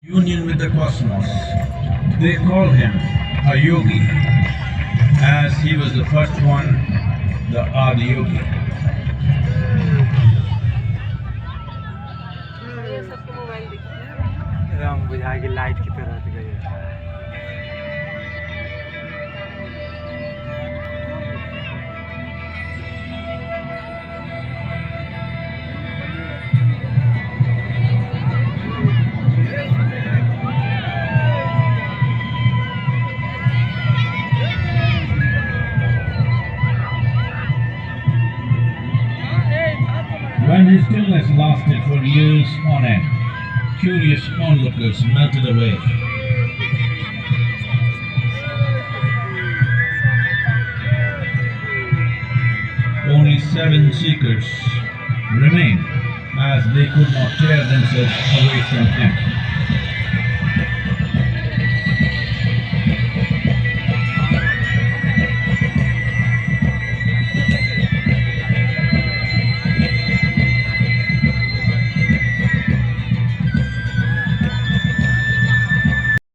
union with the cosmos. They call him a yogi, as he was the first one, the Adi Yogi. रंग बुझा के light की तरह दिख रही है। When his stillness lasted for years on end, curious onlookers melted away. Only 7 seekers remained, as they could not tear themselves away from him.